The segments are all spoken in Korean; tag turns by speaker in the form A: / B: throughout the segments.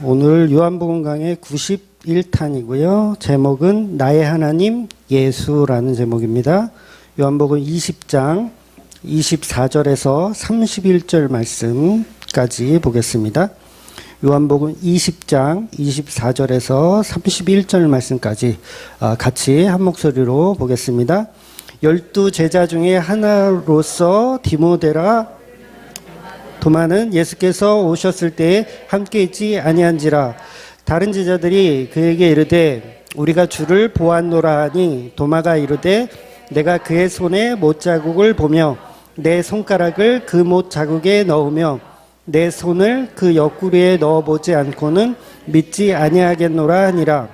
A: 오늘 요한복음 강의 91탄이고요. 제목은 나의 하나님 예수라는 제목입니다. 요한복음 20장 24절에서 31절 말씀까지 보겠습니다. 요한복음 20장 24절에서 31절 말씀까지 같이 한 목소리로 보겠습니다. 12 제자 중에 하나로서 도마는 예수께서 오셨을 때에 함께 있지 아니한지라. 다른 제자들이 그에게 이르되 우리가 주를 보았노라 하니 도마가 이르되 내가 그의 손에 못자국을 보며 내 손가락을 그 못자국에 넣으며 내 손을 그 옆구리에 넣어보지 않고는 믿지 아니하겠노라 하니라.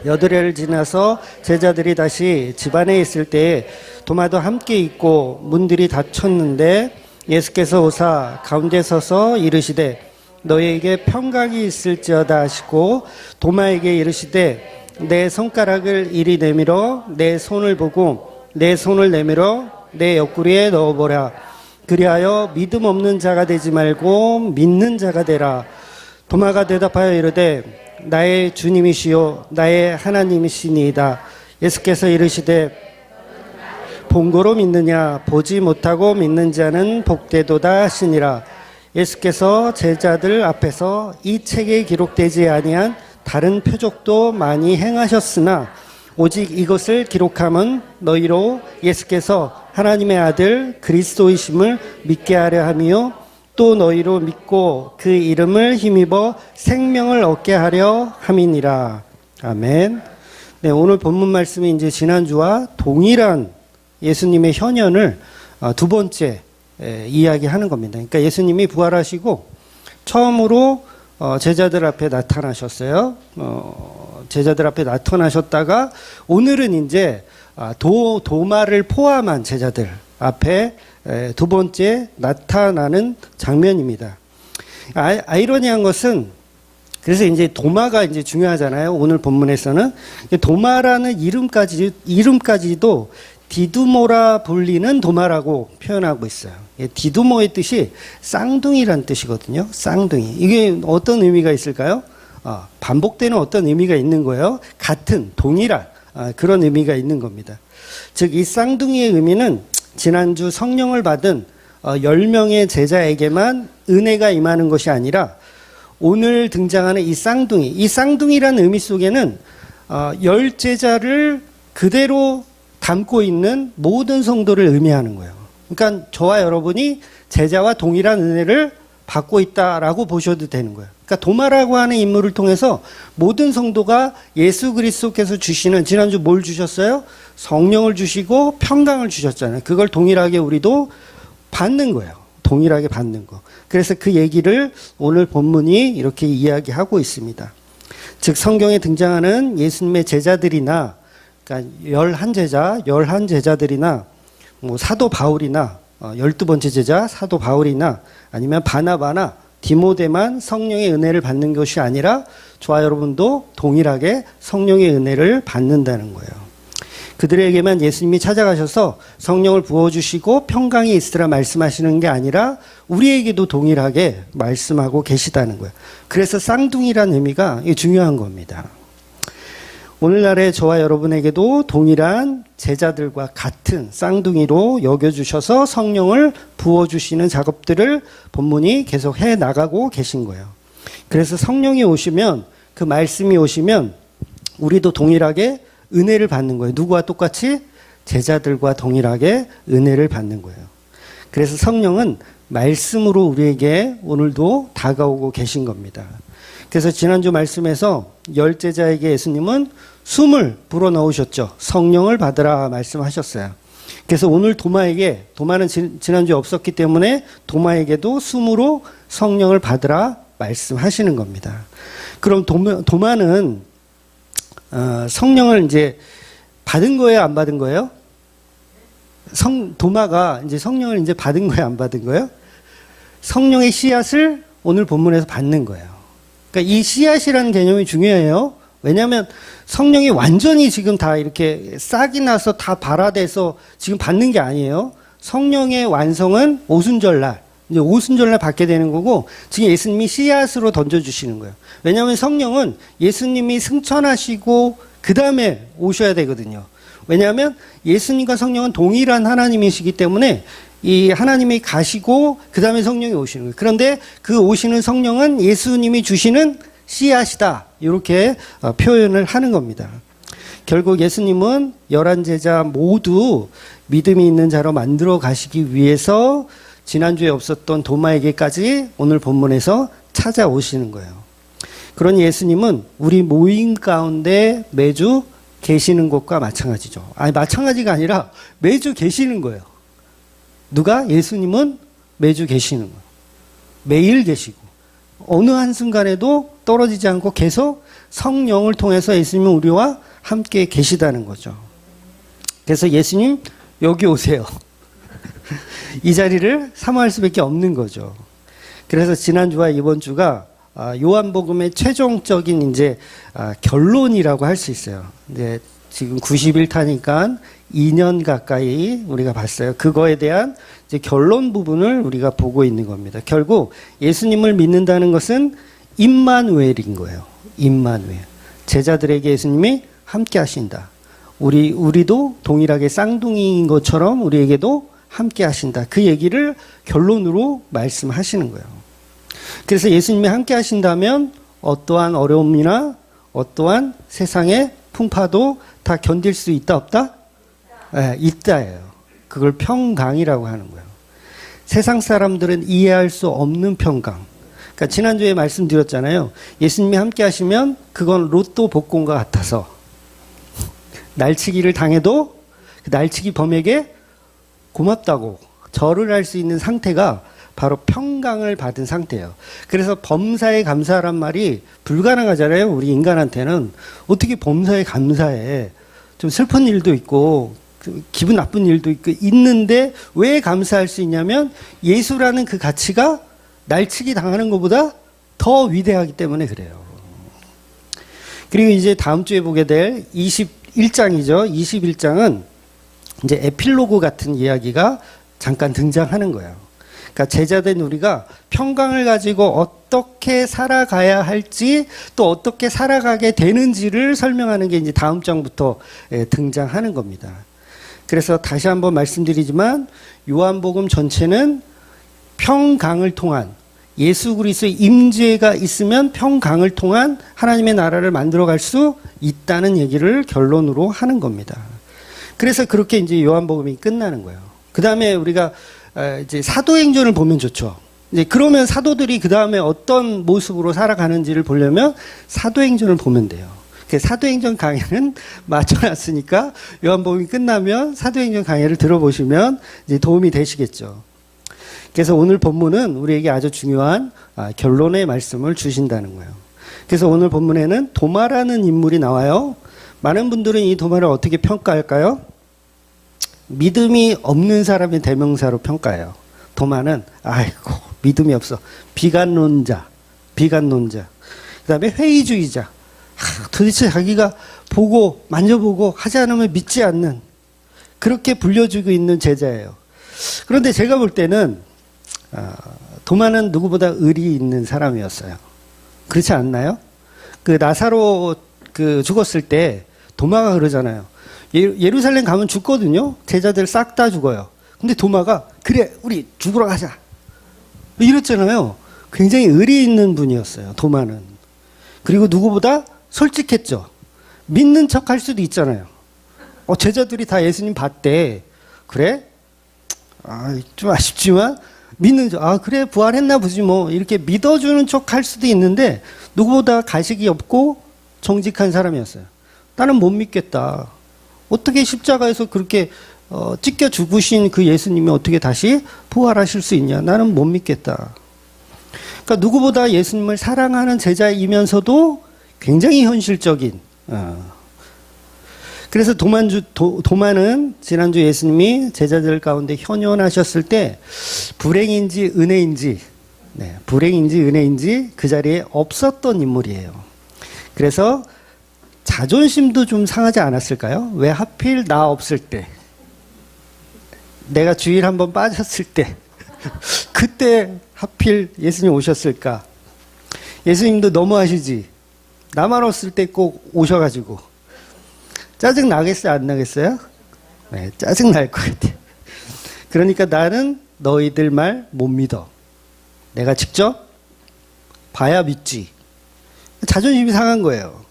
A: 여드레를 지나서 제자들이 다시 집안에 있을 때에 도마도 함께 있고 문들이 닫혔는데 예수께서 오사 가운데 서서 이르시되 너희에게 평강이 있을지어다 하시고 도마에게 이르시되 내 손가락을 이리 내밀어 내 손을 보고 내 손을 내밀어 내 옆구리에 넣어보라. 그리하여 믿음 없는 자가 되지 말고 믿는 자가 되라. 도마가 대답하여 이르되 나의 주님이시요 나의 하나님이시니이다. 예수께서 이르시되 본고로 믿느냐 보지 못하고 믿는 자는 복되도다 하시니라. 예수께서 제자들 앞에서 이 책에 기록되지 아니한 다른 표적도 많이 행하셨으나 오직 이것을 기록함은 너희로 예수께서 하나님의 아들 그리스도이심을 믿게 하려 함이요 또 너희로 믿고 그 이름을 힘입어 생명을 얻게 하려 함이니라. 아멘. 네, 오늘 본문 말씀이 이제 지난주와 동일한 예수님의 현현을 두 번째 이야기하는 겁니다. 그러니까 예수님이 부활하시고 처음으로 제자들 앞에 나타나셨어요. 제자들 앞에 나타나셨다가 오늘은 이제 도마를 포함한 제자들 앞에 두 번째 나타나는 장면입니다. 아이러니한 것은 그래서 이제 도마가 이제 중요하잖아요. 오늘 본문에서는 도마라는 이름까지도 디두모라 불리는 도마라고 표현하고 있어요. 디두모의 뜻이 쌍둥이란 뜻이거든요. 쌍둥이. 이게 어떤 의미가 있을까요? 반복되는 어떤 의미가 있는 거예요. 같은, 동일한 그런 의미가 있는 겁니다. 즉 이 쌍둥이의 의미는 지난주 성령을 받은 10명의 제자에게만 은혜가 임하는 것이 아니라 오늘 등장하는 이 쌍둥이라는 의미 속에는 10제자를 그대로 담고 있는 모든 성도를 의미하는 거예요. 그러니까 저와 여러분이 제자와 동일한 은혜를 받고 있다라고 보셔도 되는 거예요. 그러니까 도마라고 하는 인물을 통해서 모든 성도가 예수 그리스도께서 주시는, 지난주 뭘 주셨어요? 성령을 주시고 평강을 주셨잖아요. 그걸 동일하게 우리도 받는 거예요. 동일하게 받는 거. 그래서 그 얘기를 오늘 본문이 이렇게 이야기하고 있습니다. 즉 성경에 등장하는 예수님의 제자들이나 그러니까 11제자들이나 뭐 사도 바울이나 12번째 제자 사도 바울이나 아니면 바나바나 디모데만 성령의 은혜를 받는 것이 아니라 저와 여러분도 동일하게 성령의 은혜를 받는다는 거예요. 그들에게만 예수님이 찾아가셔서 성령을 부어주시고 평강이 있으라 말씀하시는 게 아니라 우리에게도 동일하게 말씀하고 계시다는 거예요. 그래서 쌍둥이란 의미가 중요한 겁니다. 오늘날의 저와 여러분에게도 동일한 제자들과 같은 쌍둥이로 여겨주셔서 성령을 부어주시는 작업들을 본문이 계속 해나가고 계신 거예요. 그래서 성령이 오시면, 그 말씀이 오시면 우리도 동일하게 은혜를 받는 거예요. 누구와 똑같이? 제자들과 동일하게 은혜를 받는 거예요. 그래서 성령은 말씀으로 우리에게 오늘도 다가오고 계신 겁니다. 그래서 지난주 말씀에서 10제자에게 예수님은 숨을 불어넣으셨죠. 성령을 받으라 말씀하셨어요. 그래서 오늘 도마는 지난주에 없었기 때문에 도마에게도 숨으로 성령을 받으라 말씀하시는 겁니다. 그럼 도마는 성령을 이제 받은 거예요, 안 받은 거예요? 도마가 이제 성령을 이제 받은 거예요, 안 받은 거예요? 성령의 씨앗을 오늘 본문에서 받는 거예요. 그러니까 이 씨앗이라는 개념이 중요해요. 왜냐하면 성령이 완전히 지금 다 이렇게 싹이 나서 다 발화돼서 지금 받는 게 아니에요. 성령의 완성은 오순절날 이제 오순절날 받게 되는 거고, 지금 예수님이 씨앗으로 던져주시는 거예요. 왜냐하면 성령은 예수님이 승천하시고 그 다음에 오셔야 되거든요. 왜냐하면 예수님과 성령은 동일한 하나님이시기 때문에 이 하나님이 가시고 그 다음에 성령이 오시는 거예요. 그런데 그 오시는 성령은 예수님이 주시는 씨앗이다. 이렇게 표현을 하는 겁니다. 결국 예수님은 11제자 모두 믿음이 있는 자로 만들어 가시기 위해서 지난주에 없었던 도마에게까지 오늘 본문에서 찾아오시는 거예요. 그러니 예수님은 우리 모임 가운데 매주 계시는 것과 마찬가지죠. 아니, 마찬가지가 아니라 매주 계시는 거예요. 누가? 예수님은 매주 계시는 거예요. 매일 계시고 어느 한순간에도 떨어지지 않고 계속 성령을 통해서 예수님은 우리와 함께 계시다는 거죠. 그래서 예수님 여기 오세요. 이 자리를 사모할 수밖에 없는 거죠. 그래서 지난주와 이번 주가 요한복음의 최종적인 이제 결론이라고 할 수 있어요. 이제 지금 90일 타니까 2년 가까이 우리가 봤어요. 그거에 대한 이제 결론 부분을 우리가 보고 있는 겁니다. 결국 예수님을 믿는다는 것은 임마누엘인 거예요. 임마누엘. 제자들에게 예수님이 함께 하신다. 우리도 동일하게 쌍둥이인 것처럼 우리에게도 함께 하신다. 그 얘기를 결론으로 말씀하시는 거예요. 그래서 예수님이 함께 하신다면 어떠한 어려움이나 어떠한 세상의 풍파도 다 견딜 수 있다 없다? 네, 있다예요. 그걸 평강이라고 하는 거예요. 세상 사람들은 이해할 수 없는 평강. 그러니까 지난주에 말씀드렸잖아요. 예수님이 함께 하시면 그건 로또 복권과 같아서 날치기를 당해도 그 날치기 범에게 고맙다고 절을 할 수 있는 상태가 바로 평강을 받은 상태예요. 그래서 범사에 감사하란 말이 불가능하잖아요. 우리 인간한테는. 어떻게 범사에 감사해. 좀 슬픈 일도 있고 기분 나쁜 일도 있고 있는데 왜 감사할 수 있냐면 예수라는 그 가치가 날치기 당하는 것보다 더 위대하기 때문에 그래요. 그리고 이제 다음 주에 보게 될 21장이죠. 21장은 이제 에필로그 같은 이야기가 잠깐 등장하는 거예요. 그러니까 제자된 우리가 평강을 가지고 어떻게 살아가야 할지 또 어떻게 살아가게 되는지를 설명하는 게 이제 다음 장부터 등장하는 겁니다. 그래서 다시 한번 말씀드리지만 요한복음 전체는 평강을 통한 예수 그리스도의 임재가 있으면 평강을 통한 하나님의 나라를 만들어갈 수 있다는 얘기를 결론으로 하는 겁니다. 그래서 그렇게 이제 요한복음이 끝나는 거예요. 그 다음에 우리가 이제 사도행전을 보면 좋죠. 이제 그러면 사도들이 그 다음에 어떤 모습으로 살아가는지를 보려면 사도행전을 보면 돼요. 사도행전 강의는 맞춰놨으니까 요한복음이 끝나면 사도행전 강의를 들어보시면 이제 도움이 되시겠죠. 그래서 오늘 본문은 우리에게 아주 중요한 결론의 말씀을 주신다는 거예요. 그래서 오늘 본문에는 도마라는 인물이 나와요. 많은 분들은 이 도마를 어떻게 평가할까요? 믿음이 없는 사람의 대명사로 평가해요. 도마는 아이고 믿음이 없어. 비관론자. 그 다음에 회의주의자. 도대체 자기가 보고 만져보고 하지 않으면 믿지 않는 그렇게 불려주고 있는 제자예요. 그런데 제가 볼 때는 도마는 누구보다 의리 있는 사람이었어요. 그렇지 않나요? 그 나사로 죽었을 때 도마가 그러잖아요. 예루살렘 가면 죽거든요. 제자들 싹 다 죽어요. 근데 도마가 그래 우리 죽으러 가자 이랬잖아요. 굉장히 의리 있는 분이었어요. 도마는. 그리고 누구보다 솔직했죠. 믿는 척 할 수도 있잖아요. 제자들이 다 예수님 봤대. 그래? 좀 아쉽지만 믿는 척. 그래 부활했나 보지 뭐 이렇게 믿어주는 척 할 수도 있는데 누구보다 가식이 없고 정직한 사람이었어요. 나는 못 믿겠다. 어떻게 십자가에서 그렇게 찢겨 죽으신 그 예수님이 어떻게 다시 부활하실 수 있냐. 나는 못 믿겠다. 그러니까 누구보다 예수님을 사랑하는 제자이면서도 굉장히 현실적인. 그래서 도마는 지난주 예수님이 제자들 가운데 현현하셨을 때 불행인지 은혜인지 그 자리에 없었던 인물이에요. 그래서 자존심도 좀 상하지 않았을까요? 왜 하필 나 없을 때, 내가 주일 한번 빠졌을 때 그때 하필 예수님 오셨을까? 예수님도 너무하시지. 나만 없을 때 꼭 오셔가지고. 짜증 나겠어요? 안 나겠어요? 네, 짜증 날 것 같아. 그러니까 나는 너희들 말 못 믿어. 내가 직접 봐야 믿지. 자존심이 상한 거예요.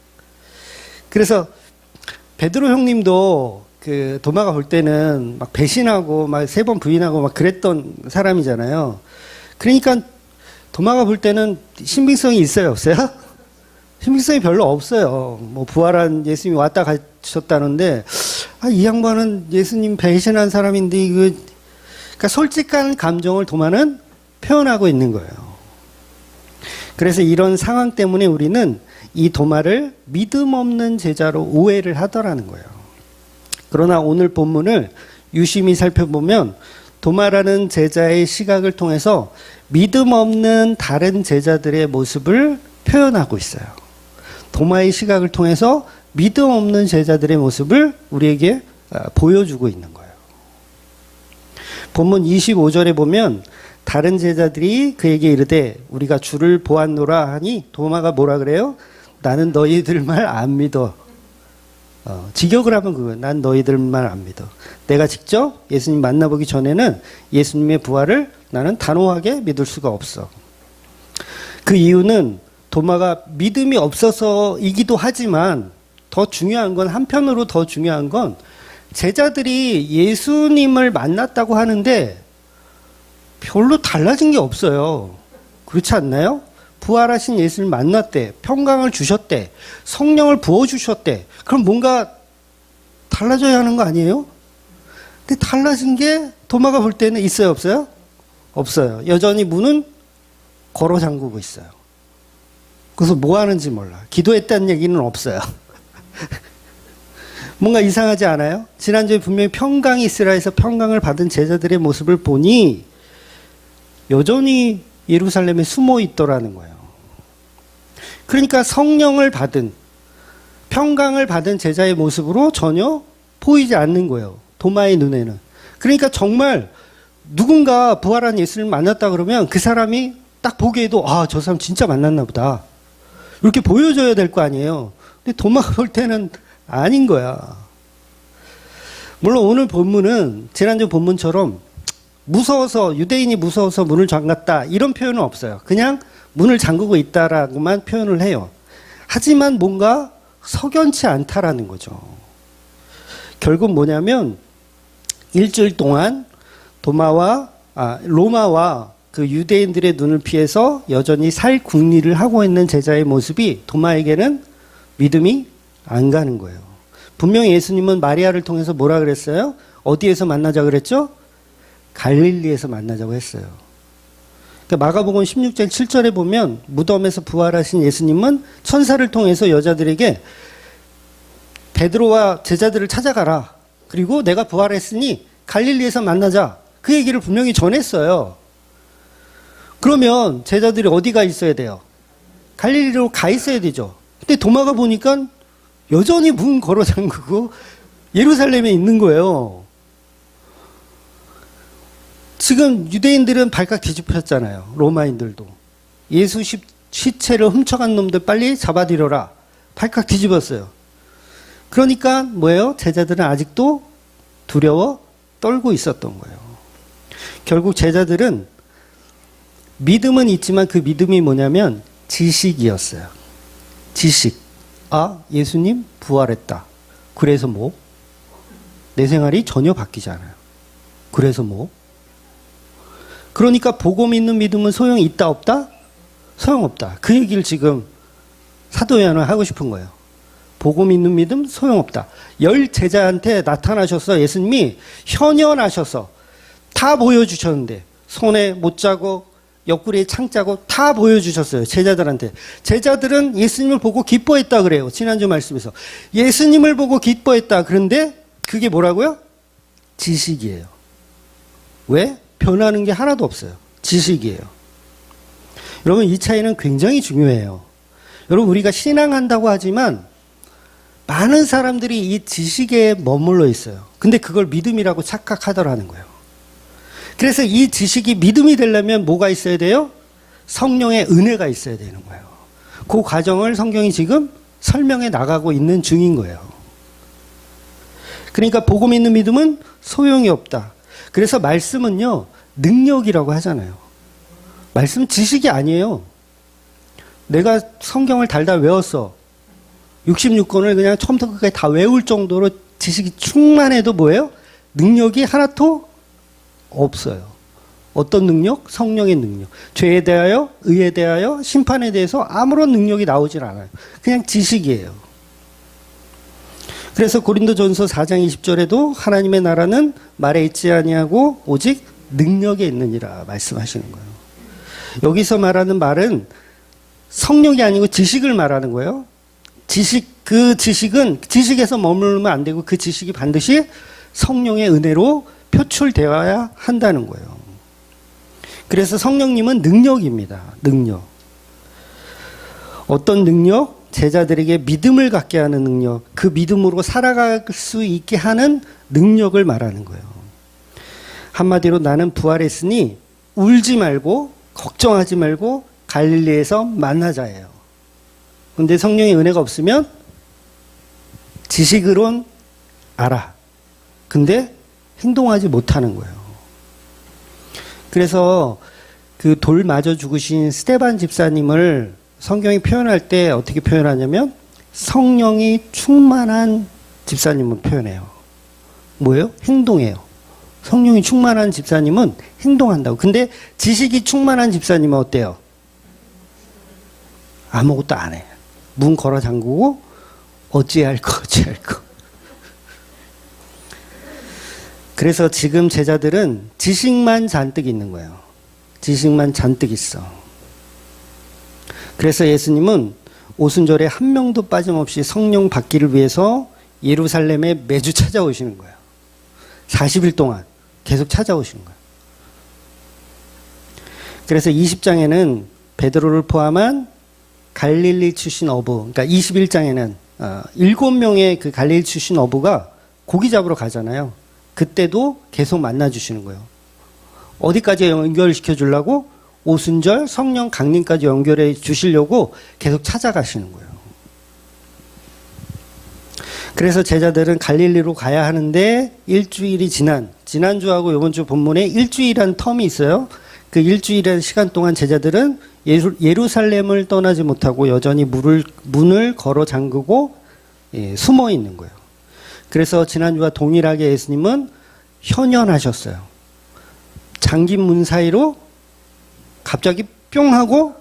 A: 그래서 베드로 형님도 그 도마가 볼 때는 막 배신하고 막 3번 부인하고 막 그랬던 사람이잖아요. 그러니까 도마가 볼 때는 신빙성이 있어요, 없어요? 신빙성이 별로 없어요. 뭐 부활한 예수님이 왔다 가셨다는데 이 양반은 예수님 배신한 사람인데 이거 그러니까 솔직한 감정을 도마는 표현하고 있는 거예요. 그래서 이런 상황 때문에 우리는 이 도마를 믿음 없는 제자로 오해를 하더라는 거예요. 그러나 오늘 본문을 유심히 살펴보면 도마라는 제자의 시각을 통해서 믿음 없는 다른 제자들의 모습을 표현하고 있어요. 도마의 시각을 통해서 믿음 없는 제자들의 모습을 우리에게 보여주고 있는 거예요. 본문 25절에 보면 다른 제자들이 그에게 이르되 우리가 주를 보았노라 하니 도마가 뭐라 그래요? 나는 너희들 말 안 믿어. 직역을 하면 그거예요. 난 너희들 말 안 믿어. 내가 직접 예수님 만나보기 전에는 예수님의 부활을 나는 단호하게 믿을 수가 없어. 그 이유는 도마가 믿음이 없어서이기도 하지만 더 중요한 건 한편으로 더 중요한 건 제자들이 예수님을 만났다고 하는데 별로 달라진 게 없어요. 그렇지 않나요? 부활하신 예수를 만났대. 평강을 주셨대. 성령을 부어주셨대. 그럼 뭔가 달라져야 하는 거 아니에요? 근데 달라진 게 도마가 볼 때는 있어요, 없어요? 없어요. 여전히 문은 걸어 잠그고 있어요. 그래서 뭐 하는지 몰라. 기도했다는 얘기는 없어요. 뭔가 이상하지 않아요? 지난주에 분명히 평강이 있으라 해서 평강을 받은 제자들의 모습을 보니 여전히 예루살렘에 숨어 있더라는 거예요. 그러니까 성령을 받은, 평강을 받은 제자의 모습으로 전혀 보이지 않는 거예요. 도마의 눈에는. 그러니까 정말 누군가 부활한 예수를 만났다 그러면 그 사람이 딱 보기에도 저 사람 진짜 만났나 보다. 이렇게 보여줘야 될 거 아니에요. 근데 도마가 볼 때는 아닌 거야. 물론 오늘 본문은 지난주 본문처럼 무서워서, 유대인이 무서워서 문을 잠갔다 이런 표현은 없어요. 그냥 문을 잠그고 있다라고만 표현을 해요. 하지만 뭔가 석연치 않다라는 거죠. 결국 뭐냐면 일주일 동안 로마와 그 유대인들의 눈을 피해서 여전히 살궁리를 하고 있는 제자의 모습이 도마에게는 믿음이 안 가는 거예요. 분명히 예수님은 마리아를 통해서 뭐라 그랬어요? 어디에서 만나자 그랬죠? 갈릴리에서 만나자고 했어요. 그러니까 마가복음 16장 7절에 보면 무덤에서 부활하신 예수님은 천사를 통해서 여자들에게 베드로와 제자들을 찾아가라. 그리고 내가 부활했으니 갈릴리에서 만나자. 그 얘기를 분명히 전했어요. 그러면 제자들이 어디가 있어야 돼요? 갈릴리로 가 있어야 되죠. 근데 도마가 보니까 여전히 문 걸어 잠그고 예루살렘에 있는 거예요. 지금 유대인들은 발칵 뒤집혔잖아요. 로마인들도. 예수 시체를 훔쳐간 놈들 빨리 잡아들여라. 발칵 뒤집었어요. 그러니까 뭐예요? 제자들은 아직도 두려워 떨고 있었던 거예요. 결국 제자들은 믿음은 있지만 그 믿음이 뭐냐면 지식이었어요. 지식. 예수님 부활했다. 그래서 뭐? 내 생활이 전혀 바뀌지 않아요. 그래서 뭐? 그러니까 복음 있는 믿음은 소용이 있다 없다? 소용없다. 그 얘기를 지금 사도 요한은 하고 싶은 거예요. 복음 있는 믿음 소용없다. 10 제자한테 나타나셔서 예수님이 현현하셔서 다 보여주셨는데 손에 못자국 옆구리에 창자국 다 보여주셨어요. 제자들한테. 제자들은 예수님을 보고 기뻐했다 그래요. 지난주 말씀에서. 예수님을 보고 기뻐했다. 그런데 그게 뭐라고요? 지식이에요. 왜? 변하는 게 하나도 없어요. 지식이에요. 여러분 이 차이는 굉장히 중요해요. 여러분 우리가 신앙한다고 하지만 많은 사람들이 이 지식에 머물러 있어요. 근데 그걸 믿음이라고 착각하더라는 거예요. 그래서 이 지식이 믿음이 되려면 뭐가 있어야 돼요? 성령의 은혜가 있어야 되는 거예요. 그 과정을 성경이 지금 설명해 나가고 있는 중인 거예요. 그러니까 복음 있는 믿음은 소용이 없다. 그래서 말씀은요, 능력이라고 하잖아요. 말씀은 지식이 아니에요. 내가 성경을 달달 외웠어. 66권을 그냥 처음부터 끝까지 다 외울 정도로 지식이 충만해도 뭐예요? 능력이 하나도 없어요. 어떤 능력? 성령의 능력. 죄에 대하여, 의에 대하여, 심판에 대해서 아무런 능력이 나오질 않아요. 그냥 지식이에요. 그래서 고린도전서 4장 20절에도 하나님의 나라는 말에 있지 아니하고 오직 능력에 있느니라 말씀하시는 거예요. 여기서 말하는 말은 성령이 아니고 지식을 말하는 거예요. 그 지식은 지식에서 머물면 안 되고 그 지식이 반드시 성령의 은혜로 표출되어야 한다는 거예요. 그래서 성령님은 능력입니다. 능력. 어떤 능력? 제자들에게 믿음을 갖게 하는 능력, 그 믿음으로 살아갈 수 있게 하는 능력을 말하는 거예요. 한마디로 나는 부활했으니 울지 말고 걱정하지 말고 갈릴리에서 만나자예요. 근데 성령의 은혜가 없으면 지식으론 알아. 근데 행동하지 못하는 거예요. 그래서 그 돌 맞아 죽으신 스데반 집사님을 성경이 표현할 때 어떻게 표현하냐면 성령이 충만한 집사님을 표현해요. 뭐예요? 행동해요. 성령이 충만한 집사님은 행동한다고. 근데 지식이 충만한 집사님은 어때요? 아무것도 안 해. 문 걸어 잠그고 어찌할 거. 그래서 지금 제자들은 지식만 잔뜩 있는 거예요. 지식만 잔뜩 있어. 그래서 예수님은 오순절에 한 명도 빠짐없이 성령 받기를 위해서 예루살렘에 매주 찾아오시는 거예요. 40일 동안 계속 찾아오시는 거예요. 그래서 20장에는 베드로를 포함한 갈릴리 출신 어부, 그러니까 21장에는 7명의 그 갈릴리 출신 어부가 고기 잡으러 가잖아요. 그때도 계속 만나주시는 거예요. 어디까지 연결시켜 주려고? 오순절 성령 강림까지 연결해 주시려고 계속 찾아가시는 거예요. 그래서 제자들은 갈릴리로 가야 하는데 일주일이 지난주하고 이번 주 본문에 일주일이라는 텀이 있어요. 그 일주일이라는 시간 동안 제자들은 예루살렘을 떠나지 못하고 여전히 문을 걸어 잠그고 숨어 있는 거예요. 그래서 지난주와 동일하게 예수님은 현현하셨어요. 잠긴 문 사이로 갑자기 뿅 하고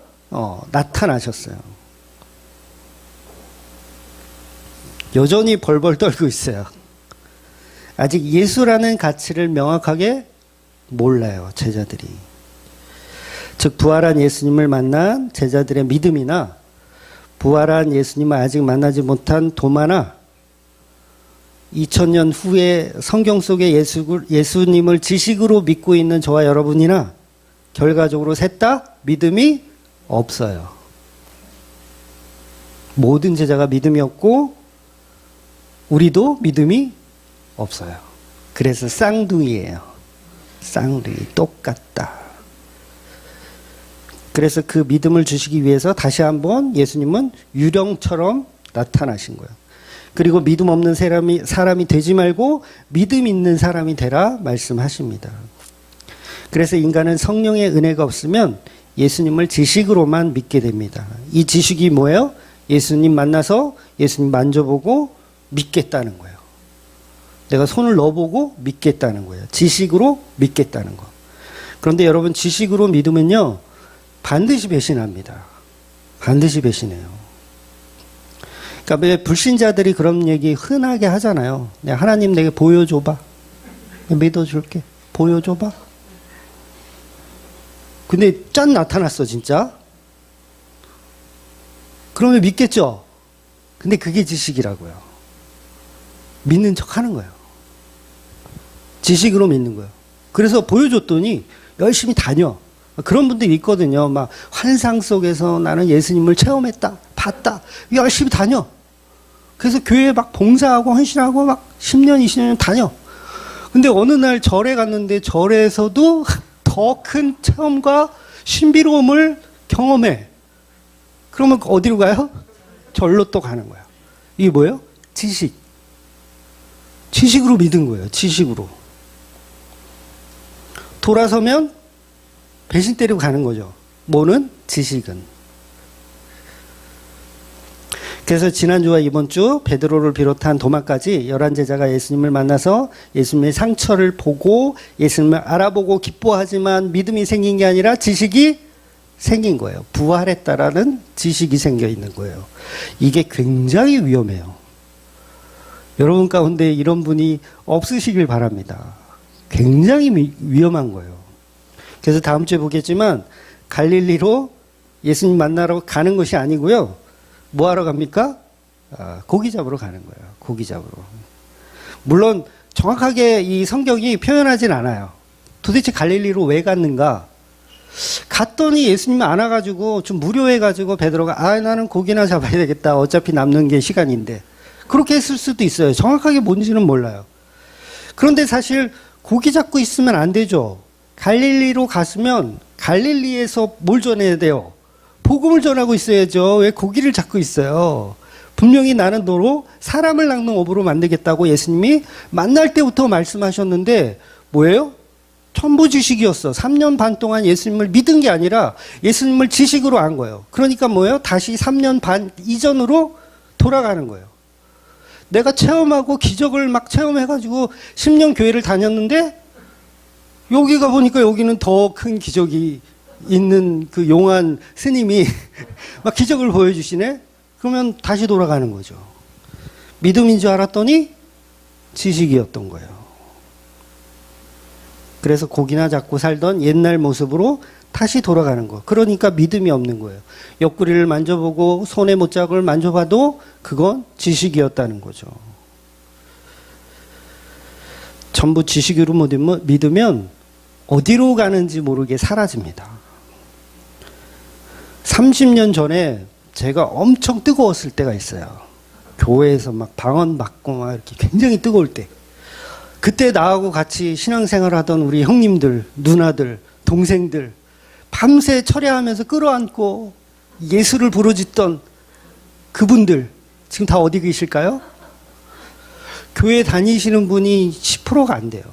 A: 나타나셨어요. 여전히 벌벌 떨고 있어요. 아직 예수라는 가치를 명확하게 몰라요, 제자들이. 즉 부활한 예수님을 만난 제자들의 믿음이나 부활한 예수님을 아직 만나지 못한 도마나 2000년 후에 성경 속에 예수님을 지식으로 믿고 있는 저와 여러분이나 결과적으로 셋 다 믿음이 없어요. 모든 제자가 믿음이 없고 우리도 믿음이 없어요. 그래서 쌍둥이에요. 쌍둥이 똑같다. 그래서 그 믿음을 주시기 위해서 다시 한번 예수님은 유령처럼 나타나신 거예요. 그리고 믿음 없는 사람이 되지 말고 믿음 있는 사람이 되라 말씀하십니다. 그래서 인간은 성령의 은혜가 없으면 예수님을 지식으로만 믿게 됩니다. 이 지식이 뭐예요? 예수님 만나서 예수님 만져보고 믿겠다는 거예요. 내가 손을 넣어보고 믿겠다는 거예요. 지식으로 믿겠다는 거. 그런데 여러분 지식으로 믿으면요 반드시 배신합니다. 반드시 배신해요. 그러니까 왜 불신자들이 그런 얘기 흔하게 하잖아요. 하나님 내게 보여줘봐. 믿어줄게. 보여줘봐. 근데 짠 나타났어 진짜. 그러면 믿겠죠. 근데 그게 지식이라고요. 믿는 척 하는 거예요. 지식으로 믿는 거예요. 그래서 보여줬더니 열심히 다녀. 그런 분들이 있거든요. 막 환상 속에서 나는 예수님을 체험했다. 봤다. 열심히 다녀. 그래서 교회에 막 봉사하고 헌신하고 막 10년, 20년 다녀. 근데 어느 날 절에 갔는데 절에서도 더 큰 체험과 신비로움을 경험해. 그러면 어디로 가요? 절로 또 가는 거야. 이게 뭐예요? 지식. 지식으로 믿은 거예요. 지식으로. 돌아서면 배신 때리고 가는 거죠. 뭐는? 지식은. 그래서 지난주와 이번 주 베드로를 비롯한 도마까지 11제자가 예수님을 만나서 예수님의 상처를 보고 예수님을 알아보고 기뻐하지만 믿음이 생긴 게 아니라 지식이 생긴 거예요. 부활했다라는 지식이 생겨 있는 거예요. 이게 굉장히 위험해요. 여러분 가운데 이런 분이 없으시길 바랍니다. 굉장히 위험한 거예요. 그래서 다음 주에 보겠지만 갈릴리로 예수님 만나러 가는 것이 아니고요. 뭐 하러 갑니까? 고기 잡으러 가는 거예요. 고기 잡으러. 물론 정확하게 이 성경이 표현하진 않아요. 도대체 갈릴리로 왜 갔는가? 갔더니 예수님 안아가지고 좀 무료해가지고 베드로가 나는 고기나 잡아야 되겠다. 어차피 남는 게 시간인데. 그렇게 했을 수도 있어요. 정확하게 뭔지는 몰라요. 그런데 사실 고기 잡고 있으면 안 되죠. 갈릴리로 갔으면 갈릴리에서 뭘 전해야 돼요? 복음을 전하고 있어야죠. 왜 고기를 잡고 있어요? 분명히 나는 너로 사람을 낚는 어부로 만들겠다고 예수님이 만날 때부터 말씀하셨는데 뭐예요? 천부 지식이었어. 3년 반 동안 예수님을 믿은 게 아니라 예수님을 지식으로 안 거예요. 그러니까 뭐예요? 다시 3년 반 이전으로 돌아가는 거예요. 내가 체험하고 기적을 막 체험해가지고 10년 교회를 다녔는데 여기가 보니까 여기는 더 큰 기적이 있는 그 용한 스님이 막 기적을 보여주시네? 그러면 다시 돌아가는 거죠. 믿음인 줄 알았더니 지식이었던 거예요. 그래서 고기나 잡고 살던 옛날 모습으로 다시 돌아가는 거. 그러니까 믿음이 없는 거예요. 옆구리를 만져보고 손의 못자국을 만져봐도 그건 지식이었다는 거죠. 전부 지식으로 믿으면 어디로 가는지 모르게 사라집니다. 30년 전에 제가 엄청 뜨거웠을 때가 있어요. 교회에서 막 방언 받고 막 이렇게 굉장히 뜨거울 때. 그때 나하고 같이 신앙생활 하던 우리 형님들, 누나들, 동생들, 밤새 철야하면서 끌어안고 예수를 부르짖던 그분들, 지금 다 어디 계실까요? 교회 다니시는 분이 10%가 안 돼요.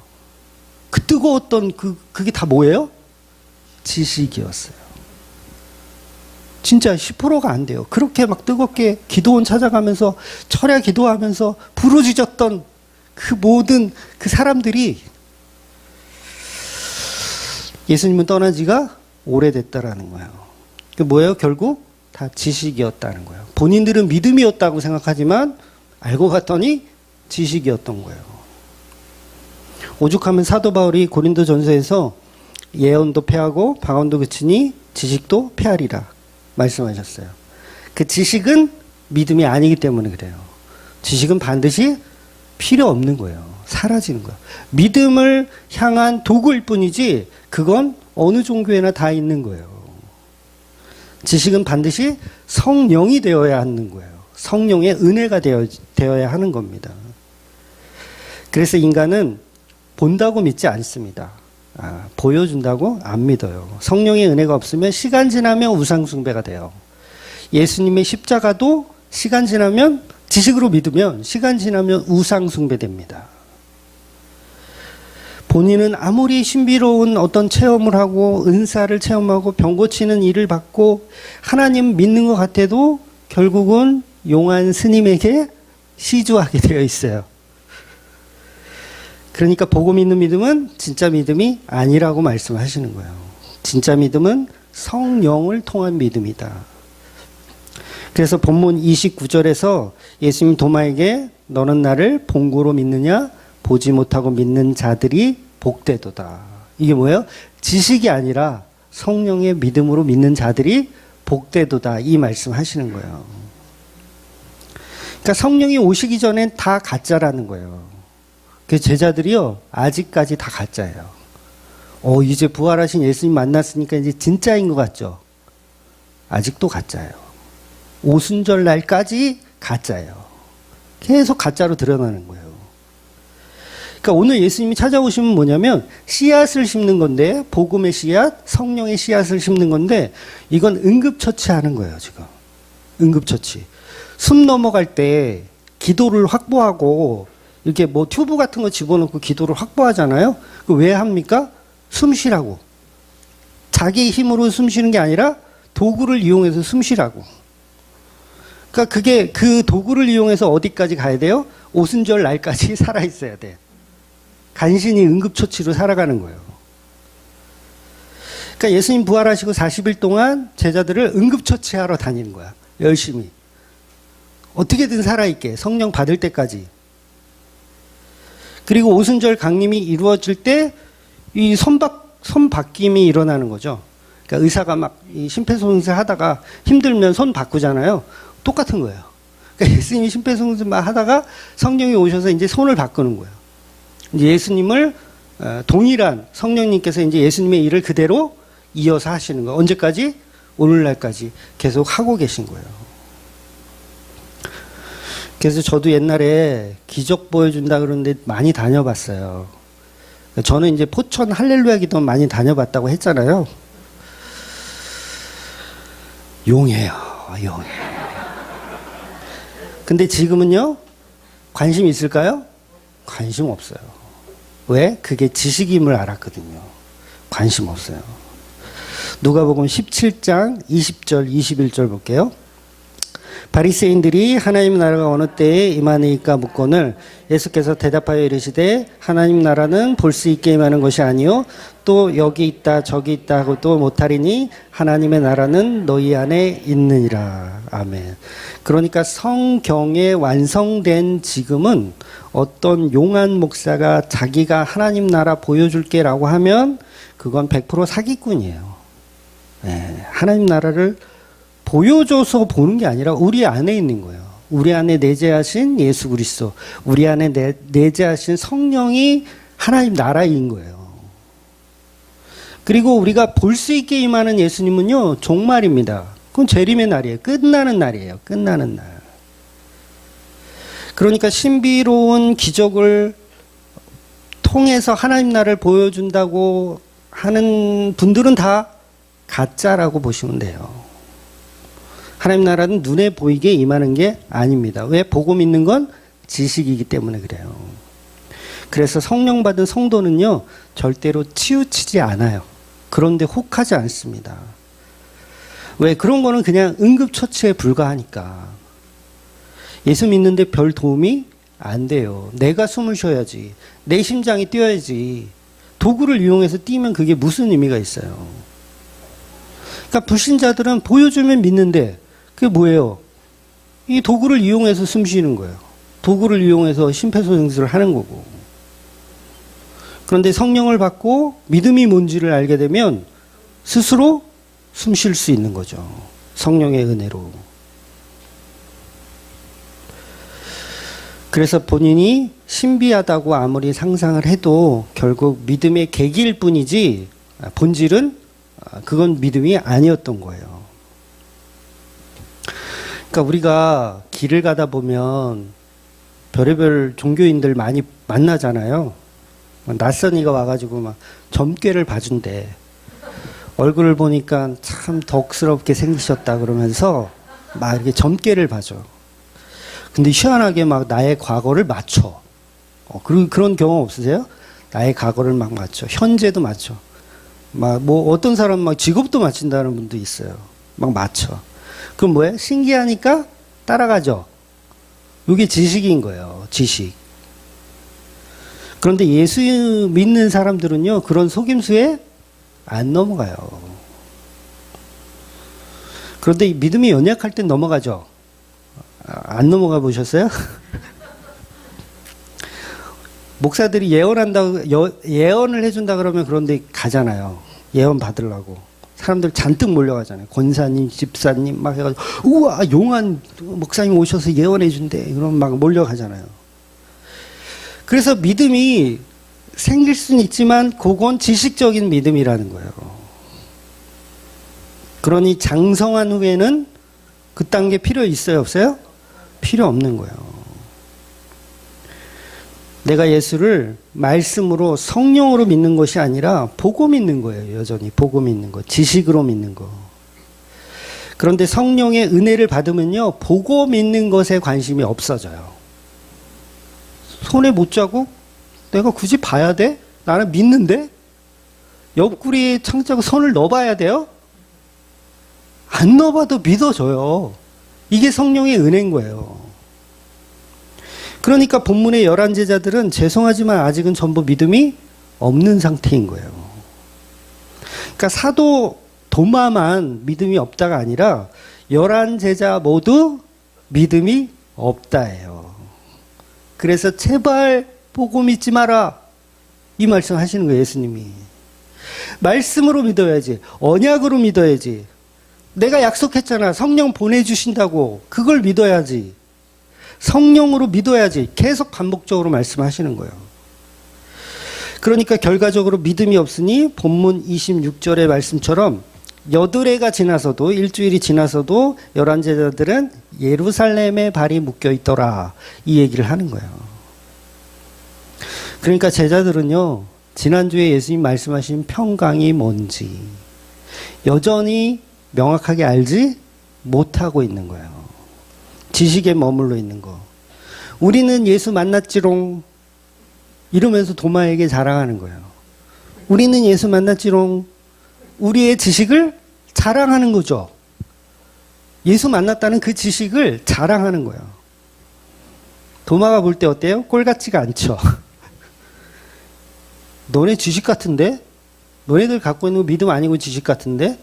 A: 그 뜨거웠던 그게 다 뭐예요? 지식이었어요. 진짜 10%가 안 돼요. 그렇게 막 뜨겁게 기도원 찾아가면서 철야 기도하면서 부르짖었던 그 모든 그 사람들이 예수님은 떠난 지가 오래됐다라는 거예요. 그 뭐예요? 결국 다 지식이었다는 거예요. 본인들은 믿음이었다고 생각하지만 알고 봤더니 지식이었던 거예요. 오죽하면 사도 바울이 고린도 전서에서 예언도 패하고 방언도 그치니 지식도 패하리라 말씀하셨어요. 그 지식은 믿음이 아니기 때문에 그래요. 지식은 반드시 필요 없는 거예요. 사라지는 거예요. 믿음을 향한 도구일 뿐이지 그건 어느 종교에나 다 있는 거예요. 지식은 반드시 성령이 되어야 하는 거예요. 성령의 은혜가 되어야 하는 겁니다. 그래서 인간은 본다고 믿지 않습니다. 보여준다고 안 믿어요. 성령의 은혜가 없으면 시간 지나면 우상숭배가 돼요. 예수님의 십자가도 시간 지나면 지식으로 믿으면 시간 지나면 우상숭배됩니다. 본인은 아무리 신비로운 어떤 체험을 하고 은사를 체험하고 병 고치는 일을 받고 하나님 믿는 것 같아도 결국은 용한 스님에게 시주하게 되어 있어요. 그러니까 복음 있는 믿음은 진짜 믿음이 아니라고 말씀하시는 거예요. 진짜 믿음은 성령을 통한 믿음이다. 그래서 본문 29절에서 예수님 도마에게 너는 나를 본고로 믿느냐? 보지 못하고 믿는 자들이 복되도다. 이게 뭐예요? 지식이 아니라 성령의 믿음으로 믿는 자들이 복되도다. 이 말씀 하시는 거예요. 그러니까 성령이 오시기 전엔 다 가짜라는 거예요. 그 제자들이요, 아직까지 다 가짜예요. 이제 부활하신 예수님 만났으니까 이제 진짜인 것 같죠? 아직도 가짜예요. 오순절 날까지 가짜예요. 계속 가짜로 드러나는 거예요. 그러니까 오늘 예수님이 찾아오시면 뭐냐면 씨앗을 심는 건데, 복음의 씨앗, 성령의 씨앗을 심는 건데, 이건 응급처치하는 거예요, 지금. 응급처치. 숨 넘어갈 때 기도를 확보하고 이렇게 뭐 튜브 같은 거 집어넣고 기도를 확보하잖아요. 왜 합니까? 숨 쉬라고. 자기 힘으로 숨 쉬는 게 아니라 도구를 이용해서 숨 쉬라고. 그러니까 그게 그 도구를 이용해서 어디까지 가야 돼요? 오순절 날까지 살아 있어야 돼. 간신히 응급처치로 살아가는 거예요. 그러니까 예수님 부활하시고 40일 동안 제자들을 응급처치하러 다니는 거야. 열심히. 어떻게든 살아있게 성령 받을 때까지. 그리고 오순절 강림이 이루어질 때 이 손바뀜이 일어나는 거죠. 그러니까 의사가 막 심폐소생술 하다가 힘들면 손 바꾸잖아요. 똑같은 거예요. 그러니까 예수님이 심폐소생술만 하다가 성령이 오셔서 이제 손을 바꾸는 거예요. 이제 예수님을 동일한 성령님께서 이제 예수님의 일을 그대로 이어서 하시는 거예요. 언제까지? 오늘날까지 계속 하고 계신 거예요. 그래서 저도 옛날에 기적 보여준다 그러는데 많이 다녀봤어요. 저는 이제 포천 할렐루야 기도 많이 다녀봤다고 했잖아요. 용해요, 용해. 근데 지금은요, 관심 있을까요? 관심 없어요. 왜? 그게 지식임을 알았거든요. 관심 없어요. 누가복음 17장 20절 21절 볼게요. 바리새인들이 하나님 나라가 어느 때에 임하니까 묻거늘 예수께서 대답하여 이르시되 하나님 나라는 볼 수 있게 임하는 것이 아니요 또 여기 있다 저기 있다 하고도 못하리니 하나님의 나라는 너희 안에 있느니라. 아멘. 그러니까 성경에 완성된 지금은 어떤 용한 목사가 자기가 하나님 나라 보여줄게 라고 하면 그건 100% 사기꾼이에요. 네, 하나님 나라를 보여줘서 보는 게 아니라 우리 안에 있는 거예요. 우리 안에 내재하신 예수 그리스도, 우리 안에 내재하신 성령이 하나님 나라인 거예요. 그리고 우리가 볼 수 있게 임하는 예수님은요, 종말입니다. 그건 재림의 날이에요. 끝나는 날이에요. 끝나는 날. 그러니까 신비로운 기적을 통해서 하나님 나라를 보여준다고 하는 분들은 다 가짜라고 보시면 돼요. 하나님 나라는 눈에 보이게 임하는 게 아닙니다. 왜? 복음 믿는 건 지식이기 때문에 그래요. 그래서 성령 받은 성도는요, 절대로 치우치지 않아요. 그런데 혹하지 않습니다. 왜? 그런 거는 그냥 응급처치에 불과하니까. 예수 믿는데 별 도움이 안 돼요. 내가 숨을 쉬어야지. 내 심장이 뛰어야지. 도구를 이용해서 뛰면 그게 무슨 의미가 있어요. 그러니까 불신자들은 보여주면 믿는데 그게 뭐예요? 이 도구를 이용해서 숨 쉬는 거예요. 도구를 이용해서 심폐소생술을 하는 거고. 그런데 성령을 받고 믿음이 뭔지를 알게 되면 스스로 숨 쉴 수 있는 거죠. 성령의 은혜로. 그래서 본인이 신비하다고 아무리 상상을 해도 결국 믿음의 계기일 뿐이지 본질은 그건 믿음이 아니었던 거예요. 그러니까 우리가 길을 가다 보면 별의별 종교인들 많이 만나잖아요. 낯선이가 와가지고 막 점괘를 봐준대. 얼굴을 보니까 참 덕스럽게 생기셨다 그러면서 막 이렇게 점괘를 봐줘. 근데 희한하게 막 나의 과거를 맞춰. 그런 경험 없으세요? 나의 과거를 막 맞춰. 현재도 맞춰. 막 뭐 어떤 사람 막 직업도 맞춘다는 분도 있어요. 막 맞춰. 그럼 뭐예요? 신기하니까 따라가죠. 이게 지식인 거예요. 지식. 그런데 예수 믿는 사람들은요, 그런 속임수에 안 넘어가요. 그런데 믿음이 연약할 땐 넘어가죠. 안 넘어가 보셨어요? 목사들이 예언을 해준다 그러면 그런데 가잖아요. 예언 받으려고. 사람들 잔뜩 몰려가잖아요. 권사님, 집사님 막 해가지고 우와 용한 목사님 오셔서 예언해준대. 그러면 막 몰려가잖아요. 그래서 믿음이 생길 수는 있지만 그건 지식적인 믿음이라는 거예요. 그러니 장성한 후에는 그 단계 필요 있어요? 없어요? 필요 없는 거예요. 내가 예수를 말씀으로 성령으로 믿는 것이 아니라 보고 믿는 거예요. 여전히 보고 믿는 거, 지식으로 믿는 거. 그런데 성령의 은혜를 받으면요, 보고 믿는 것에 관심이 없어져요. 손에 못자국? 내가 굳이 봐야 돼? 나는 믿는데? 옆구리에 창자고 손을 넣어봐야 돼요? 안 넣어봐도 믿어져요. 이게 성령의 은혜인 거예요. 그러니까 본문의 11제자들은 죄송하지만 아직은 전부 믿음이 없는 상태인 거예요. 그러니까 사도 도마만 믿음이 없다가 아니라 11제자 모두 믿음이 없다예요. 그래서 제발 보고 믿지 마라. 이 말씀 하시는 거예요, 예수님이. 말씀으로 믿어야지. 언약으로 믿어야지. 내가 약속했잖아. 성령 보내주신다고. 그걸 믿어야지. 성령으로 믿어야지. 계속 반복적으로 말씀하시는 거예요. 그러니까 결과적으로 믿음이 없으니 본문 26절의 말씀처럼 여드레가 지나서도, 일주일이 지나서도 11제자들은 예루살렘에 발이 묶여 있더라. 이 얘기를 하는 거예요. 그러니까 제자들은요, 지난주에 예수님 말씀하신 평강이 뭔지 여전히 명확하게 알지 못하고 있는 거예요. 지식에 머물러 있는 거. 우리는 예수 만났지롱 이러면서 도마에게 자랑하는 거예요. 우리는 예수 만났지롱. 우리의 지식을 자랑하는 거죠. 예수 만났다는 그 지식을 자랑하는 거예요. 도마가 볼 때 어때요? 꼴 같지가 않죠. 너네 지식 같은데? 너네들 갖고 있는 거 믿음 아니고 지식 같은데?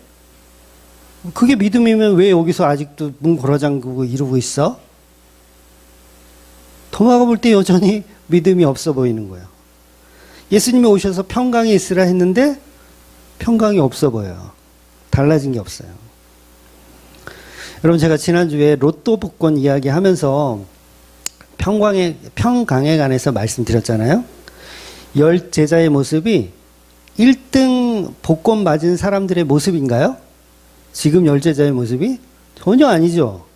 A: 그게 믿음이면 왜 여기서 아직도 문 걸어잠그고 이러고 있어? 도마가 볼 때 여전히 믿음이 없어 보이는 거예요. 예수님이 오셔서 평강이 있으라 했는데 평강이 없어 보여요. 달라진 게 없어요. 여러분, 제가 지난주에 로또 복권 이야기 하면서 평강에 관해서 말씀드렸잖아요. 10제자의 모습이 1등 복권 맞은 사람들의 모습인가요? 지금 10제자의 모습이? 전혀 아니죠.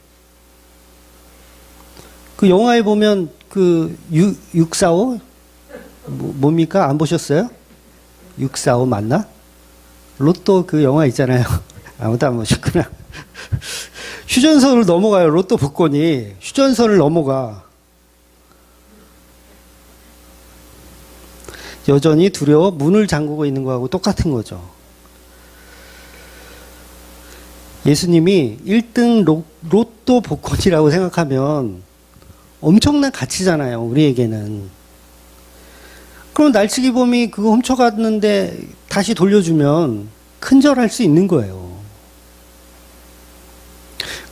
A: 그 영화에 보면 그 645? 뭡니까? 안 보셨어요? 645 맞나? 로또 그 영화 있잖아요. 아무도 안 보셨구나. 휴전선을 넘어가요. 로또 복권이. 휴전선을 넘어가. 여전히 두려워 문을 잠그고 있는 거하고 똑같은 거죠. 예수님이 1등 로또 복권이라고 생각하면 엄청난 가치잖아요. 우리에게는. 그럼 날치기범이 그거 훔쳐갔는데 다시 돌려주면 큰절할 수 있는 거예요.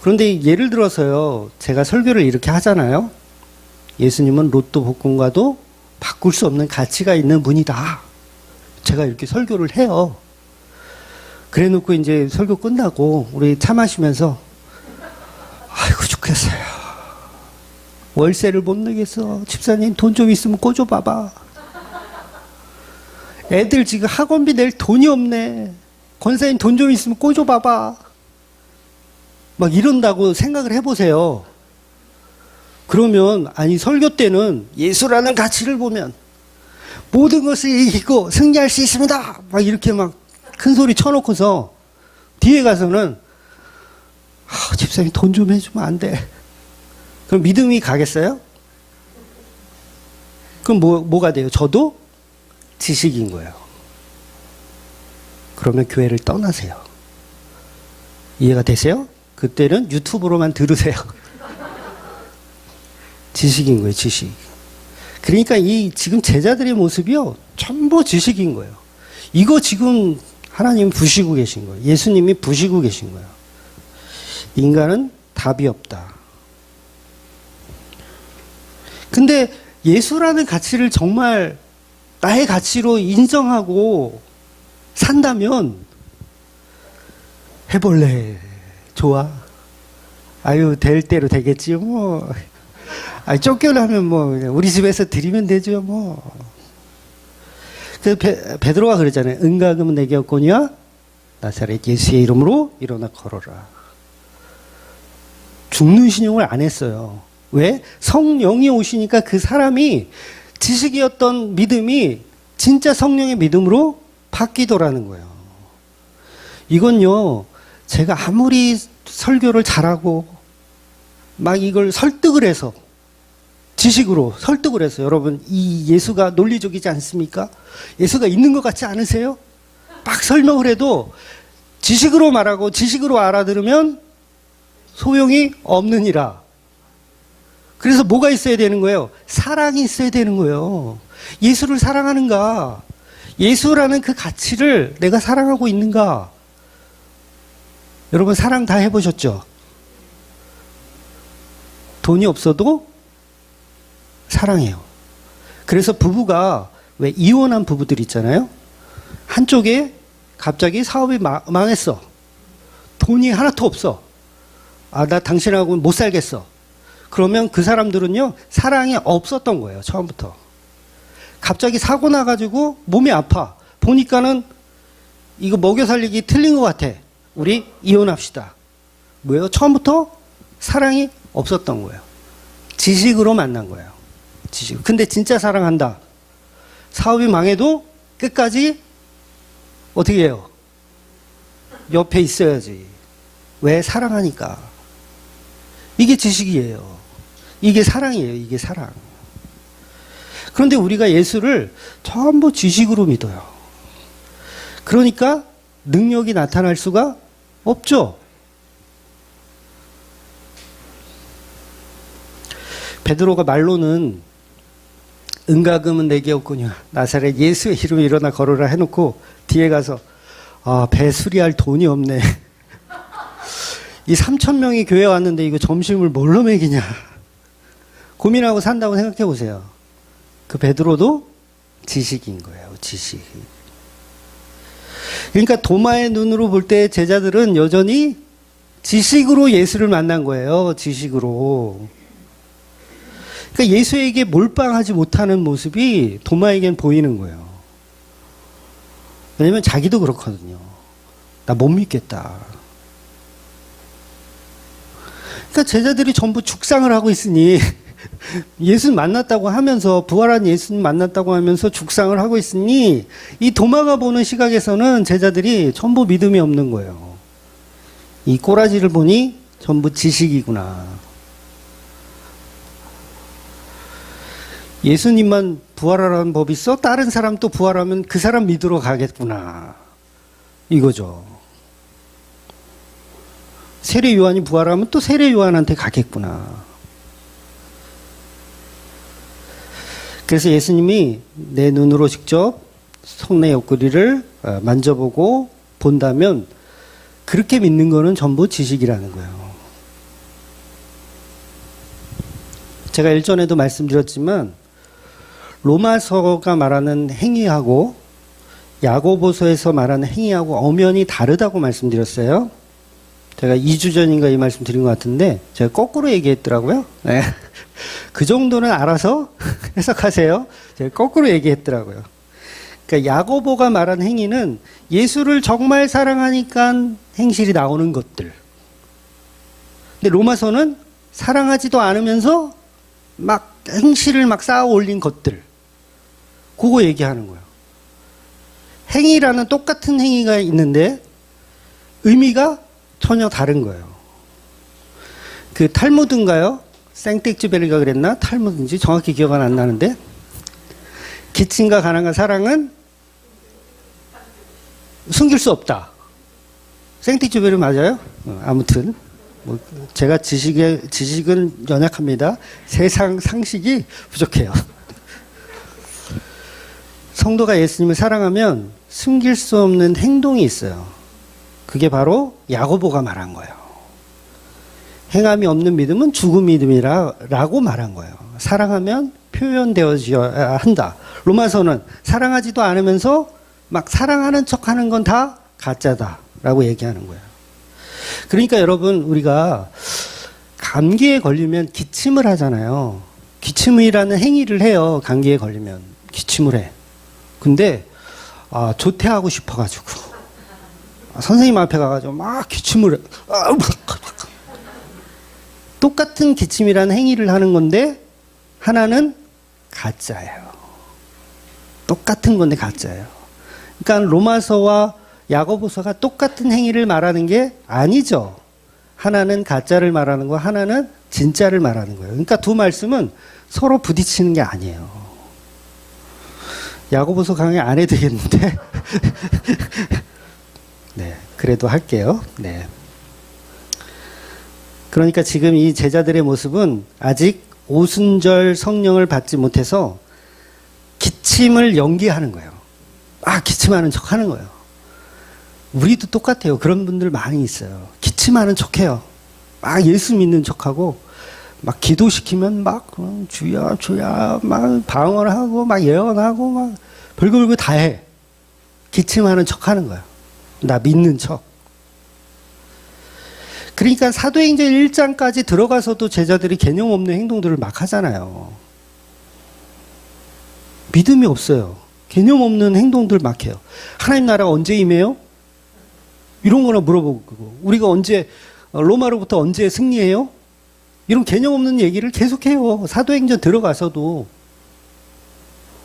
A: 그런데 예를 들어서요, 제가 설교를 이렇게 하잖아요. 예수님은 로또 복권과도 바꿀 수 없는 가치가 있는 분이다. 제가 이렇게 설교를 해요. 그래 놓고 이제 설교 끝나고 우리 차 마시면서 아이고 죽겠어요. 월세를 못 내겠어. 집사님 돈 좀 있으면 꿔줘 봐봐. 애들 지금 학원비 낼 돈이 없네. 권사님 돈 좀 있으면 꿔줘 봐봐. 막 이런다고 생각을 해보세요. 그러면 아니 설교 때는 예수라는 가치를 보면 모든 것을 이기고 승리할 수 있습니다. 막 이렇게 막 큰 소리 쳐놓고서 뒤에 가서는 집사님 돈 좀 해주면 안 돼. 그럼 믿음이 가겠어요? 그럼 뭐가 돼요? 저도 지식인 거예요. 그러면 교회를 떠나세요. 이해가 되세요? 그때는 유튜브로만 들으세요. 지식인 거예요, 지식. 그러니까 이 지금 제자들의 모습이요, 전부 지식인 거예요. 이거 지금 하나님 부시고 계신 거예요. 예수님이 부시고 계신 거예요. 인간은 답이 없다. 근데 예수라는 가치를 정말 나의 가치로 인정하고 산다면 해볼래. 좋아. 아유, 될 대로 되겠지 뭐. 쫓겨나면 뭐 우리 집에서 드리면 되죠 뭐. 그 베드로가 그랬잖아요. 은가금은 내게 없거니와 나사렛 예수의 이름으로 일어나 걸어라. 죽는 신용을 안 했어요. 왜? 성령이 오시니까 그 사람이 지식이었던 믿음이 진짜 성령의 믿음으로 바뀌더라는 거예요. 이건요, 제가 아무리 설교를 잘하고 막 이걸 설득을 해서 지식으로 설득을 해서 여러분 이 예수가 논리적이지 않습니까? 예수가 있는 것 같지 않으세요? 막 설명을 해도 지식으로 말하고 지식으로 알아들으면 소용이 없느니라. 그래서 뭐가 있어야 되는 거예요? 사랑이 있어야 되는 거예요. 예수를 사랑하는가? 예수라는 그 가치를 내가 사랑하고 있는가? 여러분 사랑 다 해보셨죠? 돈이 없어도 사랑해요. 그래서 부부가 왜 이혼한 부부들 있잖아요. 한쪽에 갑자기 사업이 망했어. 돈이 하나도 없어. 아, 나 당신하고 못 살겠어. 그러면 그 사람들은요, 사랑이 없었던 거예요, 처음부터. 갑자기 사고 나가지고 몸이 아파. 보니까는 이거 먹여 살리기 틀린 것 같아. 우리 이혼합시다. 뭐예요? 처음부터 사랑이 없었던 거예요. 지식으로 만난 거예요. 지식. 근데 진짜 사랑한다. 사업이 망해도 끝까지 어떻게 해요? 옆에 있어야지. 왜? 사랑하니까. 이게 지식이에요. 이게 사랑이에요. 이게 사랑. 그런데 우리가 예수를 전부 지식으로 믿어요. 그러니까 능력이 나타날 수가 없죠. 베드로가 말로는 은가금은 내게 없거니와 나사렛 예수의 이름에 일어나 걸으라 해놓고 뒤에 가서 배 수리할 돈이 없네. 이 3,000명이 교회 왔는데 이거 점심을 뭘로 먹이냐 고민하고 산다고 생각해 보세요. 그 베드로도 지식인 거예요. 지식. 그러니까 도마의 눈으로 볼 때 제자들은 여전히 지식으로 예수를 만난 거예요. 지식으로. 그러니까 예수에게 몰빵하지 못하는 모습이 도마에겐 보이는 거예요. 왜냐면 자기도 그렇거든요. 나 못 믿겠다. 그러니까 제자들이 전부 죽상을 하고 있으니 예수 만났다고 하면서 부활한 예수님 만났다고 하면서 죽상을 하고 있으니 이 도마가 보는 시각에서는 제자들이 전부 믿음이 없는 거예요. 이 꼬라지를 보니 전부 지식이구나. 예수님만 부활하라는 법이 있어? 다른 사람 또 부활하면 그 사람 믿으러 가겠구나. 이거죠. 세례 요한이 부활하면 또 세례 요한한테 가겠구나. 그래서 예수님이 내 눈으로 직접 손의 옆구리를 만져보고 본다면 그렇게 믿는 거는 전부 지식이라는 거예요. 제가 일전에도 말씀드렸지만 로마서가 말하는 행위하고 야고보서에서 말하는 행위하고 엄연히 다르다고 말씀드렸어요. 제가 2주 전인가 이 말씀 드린 것 같은데 제가 거꾸로 얘기했더라고요. 네. 그 정도는 알아서 해석하세요. 제가 거꾸로 얘기했더라고요. 그러니까 야고보가 말한 행위는 예수를 정말 사랑하니까 행실이 나오는 것들. 근데 로마서는 사랑하지도 않으면서 막 행실을 막 쌓아 올린 것들. 그거 얘기하는 거예요. 행위라는 똑같은 행위가 있는데 의미가 전혀 다른 거예요. 그 탈무드인가요? 생텍쥐베리가 그랬나? 탈무드인지 정확히 기억은 안 나는데 기침과 가난과 사랑은 숨길 수 없다. 생텍쥐베리 맞아요? 아무튼 뭐 제가 지식은 연약합니다. 세상 상식이 부족해요. 성도가 예수님을 사랑하면 숨길 수 없는 행동이 있어요. 그게 바로 야고보가 말한 거예요. 행함이 없는 믿음은 죽은 믿음이라고 말한 거예요. 사랑하면 표현되어져야 한다. 로마서는 사랑하지도 않으면서 막 사랑하는 척하는 건 다 가짜다라고 얘기하는 거예요. 그러니까 여러분 우리가 감기에 걸리면 기침을 하잖아요. 기침이라는 행위를 해요. 감기에 걸리면 기침을 해. 근데 조퇴하고 싶어가지고 선생님 앞에 가가지고 막 기침을 해. 똑같은 기침이라는 행위를 하는 건데 하나는 가짜예요. 똑같은 건데 가짜예요. 그러니까 로마서와 야고보서가 똑같은 행위를 말하는 게 아니죠. 하나는 가짜를 말하는 거, 하나는 진짜를 말하는 거예요. 그러니까 두 말씀은 서로 부딪히는 게 아니에요. 야고보서 강의 안 해도 되겠는데. 네, 그래도 할게요. 네. 그러니까 지금 이 제자들의 모습은 아직 오순절 성령을 받지 못해서 기침을 연기하는 거예요. 기침하는 척 하는 거예요. 우리도 똑같아요. 그런 분들 많이 있어요. 기침하는 척 해요. 예수 믿는 척하고, 기도시키면 주야, 주야, 방언하고, 예언하고, 별거 다 해. 기침하는 척 하는 거예요. 나 믿는 척. 그러니까 사도행전 1장까지 들어가서도 제자들이 개념 없는 행동들을 막 하잖아요. 믿음이 없어요. 개념 없는 행동들 막 해요. 하나님 나라가 언제 임해요? 이런 거나 물어보고, 우리가 로마로부터 언제 승리해요? 이런 개념 없는 얘기를 계속해요. 사도행전 들어가서도.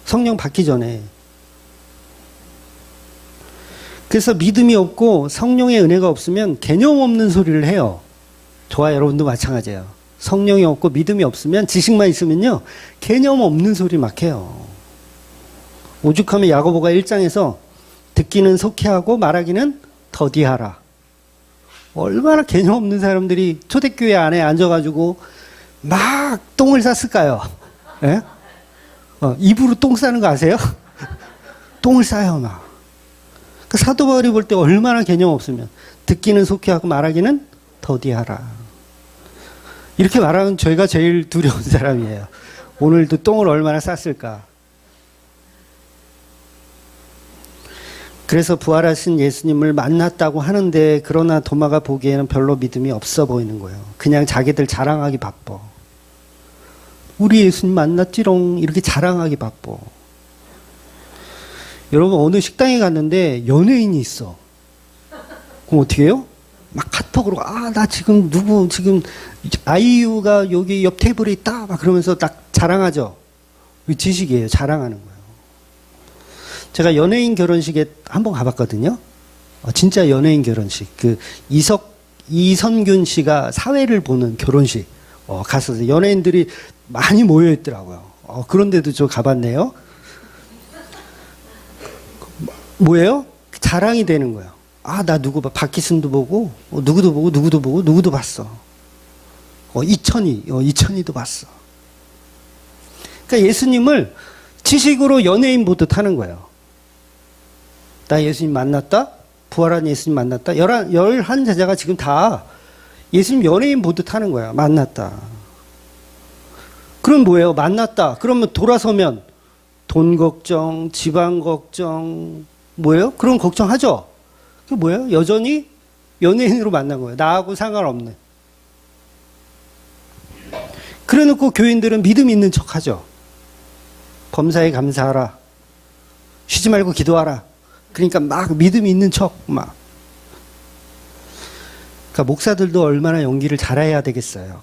A: 성령 받기 전에. 그래서 믿음이 없고 성령의 은혜가 없으면 개념 없는 소리를 해요. 저와 여러분도 마찬가지예요. 성령이 없고 믿음이 없으면, 지식만 있으면요, 개념 없는 소리 막 해요. 오죽하면 야고보가 1장에서 듣기는 속히하고 말하기는 더디하라. 얼마나 개념 없는 사람들이 초대교회 안에 앉아가지고 막 똥을 쌌을까요? 예? 입으로 똥 싸는 거 아세요? 똥을 싸요, 막. 그 사도 바울이 볼 때 얼마나 개념 없으면, 듣기는 속히하고 말하기는 더디하라. 이렇게 말하면 저희가 제일 두려운 사람이에요. 오늘도 똥을 얼마나 쌌을까. 그래서 부활하신 예수님을 만났다고 하는데, 그러나 도마가 보기에는 별로 믿음이 없어 보이는 거예요. 그냥 자기들 자랑하기 바빠. 우리 예수님 만났지롱, 이렇게 자랑하기 바빠. 여러분, 어느 식당에 갔는데 연예인이 있어. 그럼 어떻게 해요? 막 카톡으로, 나 지금 아이유가 여기 옆 테이블에 있다, 막 그러면서 딱 자랑하죠. 지식이에요. 자랑하는 거예요. 제가 연예인 결혼식에 한번 가봤거든요. 진짜 연예인 결혼식. 이선균 씨가 사회를 보는 결혼식. 갔었어요. 연예인들이 많이 모여있더라고요. 그런데도 저 가봤네요. 뭐예요? 자랑이 되는 거예요. 나 누구 봐. 박희순도 보고, 누구도 보고, 누구도 봤어. 이천이도 봤어. 그러니까 예수님을 지식으로 연예인 보듯 하는 거예요. 나 예수님 만났다? 부활한 예수님 만났다? 11 제자가 지금 다 예수님 연예인 보듯 하는 거야. 만났다. 그럼 뭐예요? 만났다. 그러면 돌아서면 돈 걱정, 집안 걱정, 뭐예요? 그런 걱정하죠? 그게 뭐예요? 여전히 연예인으로 만난 거예요. 나하고 상관없는. 그래 놓고 교인들은 믿음 있는 척 하죠. 범사에 감사하라. 쉬지 말고 기도하라. 그러니까 막 믿음 있는 척 막. 그러니까 목사들도 얼마나 연기를 잘해야 되겠어요.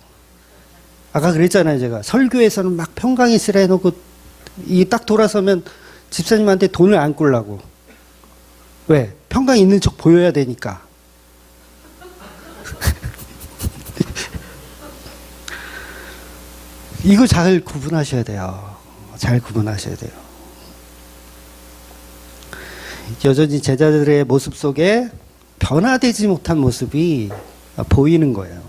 A: 아까 그랬잖아요, 제가. 설교에서는 막 평강이 있으라 해놓고 이 딱 돌아서면 집사님한테 돈을 안 꿀라고. 왜? 평강 있는 척 보여야 되니까. 이거 잘 구분하셔야 돼요. 잘 구분하셔야 돼요. 여전히 제자들의 모습 속에 변화되지 못한 모습이 보이는 거예요.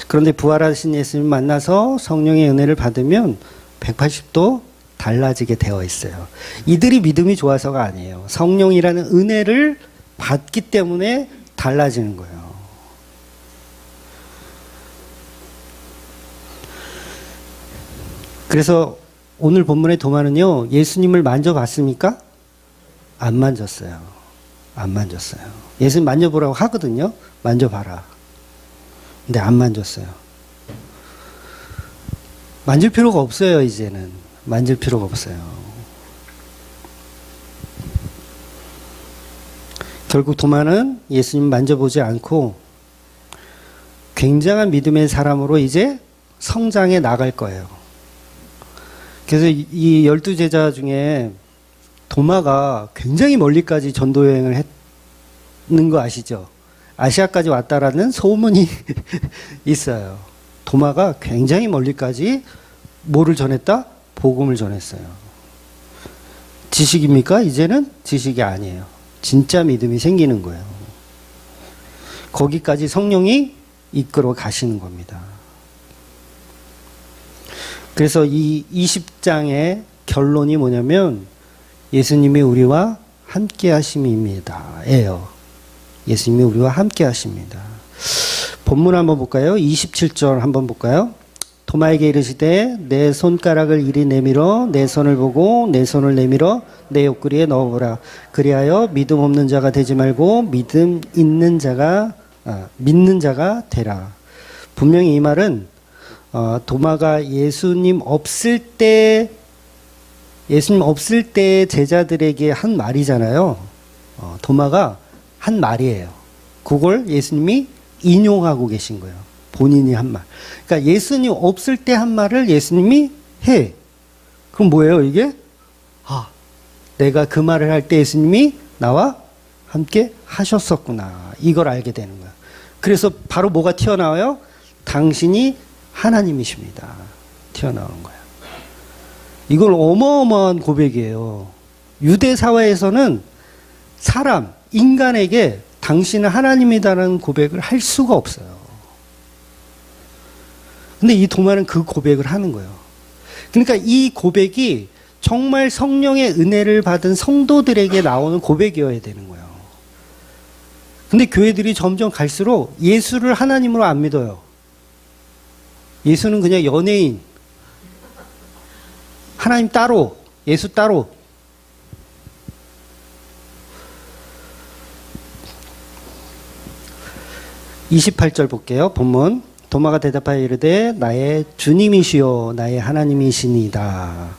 A: 그런데 부활하신 예수님 만나서 성령의 은혜를 받으면 180도 달라지게 되어 있어요. 이들이 믿음이 좋아서가 아니에요. 성령이라는 은혜를 받기 때문에 달라지는 거예요. 그래서 오늘 본문의 도마는요, 예수님을 만져봤습니까? 안 만졌어요. 안 만졌어요. 예수님 만져보라고 하거든요. 만져봐라. 근데 안 만졌어요. 만질 필요가 없어요, 이제는. 만질 필요가 없어요. 결국 도마는 예수님 만져보지 않고 굉장한 믿음의 사람으로 이제 성장해 나갈 거예요. 그래서 이 12제자 중에 도마가 굉장히 멀리까지 전도 여행을 했는 거 아시죠? 아시아까지 왔다라는 소문이 있어요. 도마가 굉장히 멀리까지 뭐를 전했다? 복음을 전했어요. 지식입니까? 이제는 지식이 아니에요. 진짜 믿음이 생기는 거예요. 거기까지 성령이 이끌어 가시는 겁니다. 그래서 이 20장의 결론이 뭐냐면 예수님이 우리와 함께 하심입니다. 예요. 예수님이 우리와 함께 하십니다. 본문 한번 볼까요? 27절 한번 볼까요? 도마에게 이르시되 내 손가락을 이리 내밀어 내 손을 보고 내 손을 내밀어 내 옆구리에 넣어보라. 그리하여 믿음 없는 자가 되지 말고 믿는 자가 되라. 분명히 이 말은 도마가 예수님 없을 때 제자들에게 한 말이잖아요. 도마가 한 말이에요. 그걸 예수님이 인용하고 계신 거예요. 본인이 한 말. 그러니까 예수님 없을 때 한 말을 예수님이 해. 그럼 뭐예요, 이게? 내가 그 말을 할 때 예수님이 나와 함께 하셨었구나. 이걸 알게 되는 거야. 그래서 바로 뭐가 튀어나와요? 당신이 하나님이십니다. 튀어나오는 거예요. 이걸 어마어마한 고백이에요. 유대 사회에서는 인간에게 당신은 하나님이다라는 고백을 할 수가 없어요. 근데 이 도마는 그 고백을 하는 거예요. 그러니까 이 고백이 정말 성령의 은혜를 받은 성도들에게 나오는 고백이어야 되는 거예요. 근데 교회들이 점점 갈수록 예수를 하나님으로 안 믿어요. 예수는 그냥 연예인. 하나님 따로, 예수 따로. (28절) 볼게요. 본문. 도마가 대답하여 이르되 나의 주님이시요 나의 하나님이시니이다.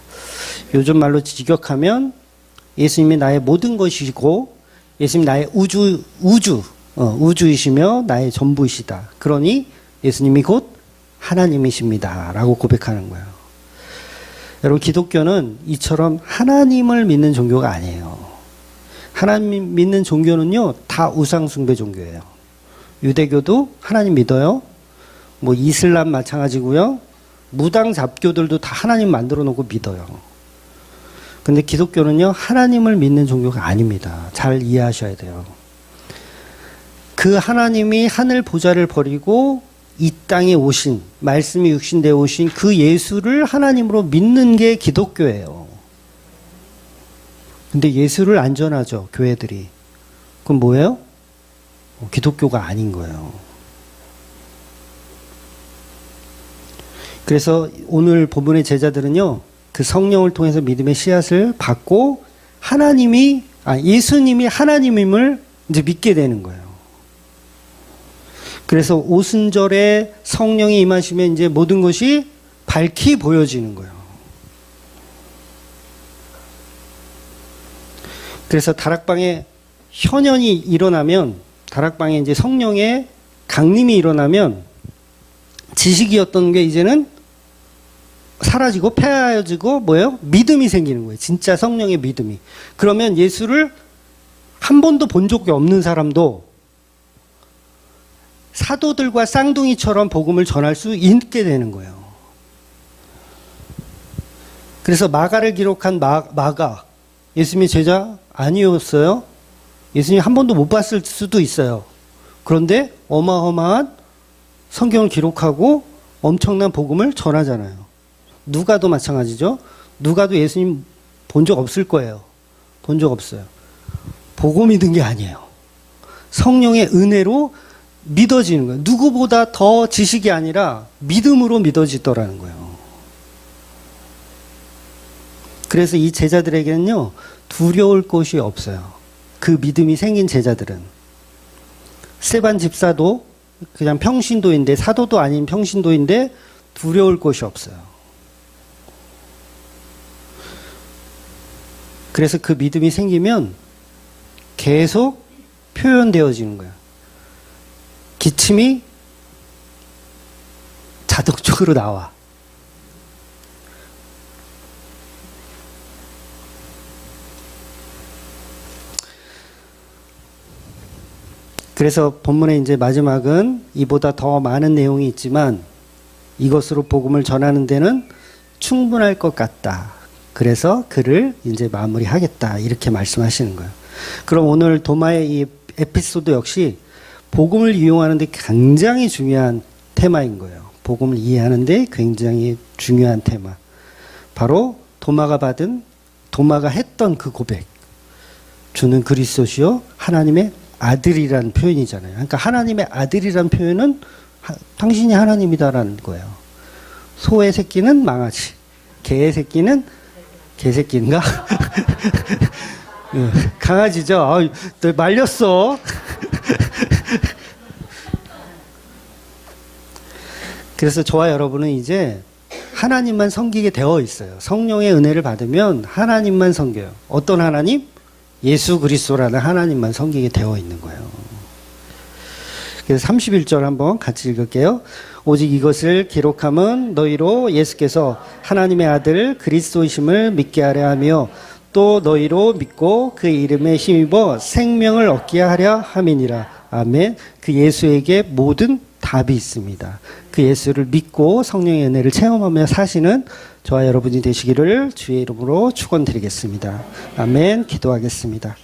A: 요즘 말로 직역하면 예수님이 나의 모든 것이고 예수님이 나의 우주이시며 나의 전부이시다. 그러니 예수님이 곧 하나님이십니다. 라고 고백하는 거예요. 여러분, 기독교는 이처럼 하나님을 믿는 종교가 아니에요. 하나님 믿는 종교는요, 다 우상숭배 종교예요. 유대교도 하나님 믿어요. 이슬람 마찬가지고요. 무당 잡교들도 다 하나님 만들어 놓고 믿어요. 근데 기독교는요, 하나님을 믿는 종교가 아닙니다. 잘 이해하셔야 돼요. 그 하나님이 하늘 보좌를 버리고 이 땅에 오신, 말씀이 육신되어 오신 그 예수를 하나님으로 믿는 게 기독교예요. 근데 예수를 안 전하죠, 교회들이. 그럼 뭐예요? 기독교가 아닌 거예요. 그래서 오늘 본문의 제자들은요, 그 성령을 통해서 믿음의 씨앗을 받고 예수님이 하나님임을 이제 믿게 되는 거예요. 그래서 오순절에 성령이 임하시면 이제 모든 것이 밝히 보여지는 거예요. 그래서 다락방에 현현이 일어나면, 다락방에 이제 성령의 강림이 일어나면 지식이었던 게 이제는 사라지고 폐하여지고 뭐예요? 믿음이 생기는 거예요. 진짜 성령의 믿음이. 그러면 예수를 한 번도 본 적이 없는 사람도 사도들과 쌍둥이처럼 복음을 전할 수 있게 되는 거예요. 그래서 마가를 기록한 마가, 예수님의 제자 아니었어요. 예수님 한 번도 못 봤을 수도 있어요. 그런데 어마어마한 성경을 기록하고 엄청난 복음을 전하잖아요. 누가도 마찬가지죠. 누가도 예수님 본 적 없을 거예요. 본 적 없어요. 보고 믿은 게 아니에요. 성령의 은혜로 믿어지는 거예요. 누구보다 더 지식이 아니라 믿음으로 믿어지더라는 거예요. 그래서 이 제자들에게는요, 두려울 것이 없어요. 그 믿음이 생긴 제자들은. 스데반 집사도 그냥 평신도인데, 사도도 아닌 평신도인데 두려울 것이 없어요. 그래서 그 믿음이 생기면 계속 표현되어지는 거예요. 기침이 자동적으로 나와. 그래서 본문의 이제 마지막은 이보다 더 많은 내용이 있지만 이것으로 복음을 전하는 데는 충분할 것 같다. 그래서 글을 이제 마무리하겠다. 이렇게 말씀하시는 거예요. 그럼 오늘 도마의 이 에피소드 역시 복음을 이용하는 데 굉장히 중요한 테마인 거예요. 복음을 이해하는 데 굉장히 중요한 테마. 바로 도마가 했던 그 고백. 주는 그리스도시요 하나님의 아들이라는 표현이잖아요. 그러니까 하나님의 아들이라는 표현은 당신이 하나님이다라는 거예요. 소의 새끼는 망아지, 개의 새끼는 개새끼인가? 강아지죠. 너 말렸어. 그래서 저와 여러분은 이제 하나님만 섬기게 되어 있어요. 성령의 은혜를 받으면 하나님만 섬겨요. 어떤 하나님? 예수 그리스도라는 하나님만 섬기게 되어 있는 거예요. 그래서 31절 한번 같이 읽을게요. 오직 이것을 기록함은 너희로 예수께서 하나님의 아들 그리스도이심을 믿게 하려 하며 또 너희로 믿고 그 이름에 힘입어 생명을 얻게 하려 함이니라. 아멘. 그 예수에게 모든 답이 있습니다. 그 예수를 믿고 성령의 은혜를 체험하며 사시는 저와 여러분이 되시기를 주의 이름으로 축원드리겠습니다. 아멘. 기도하겠습니다.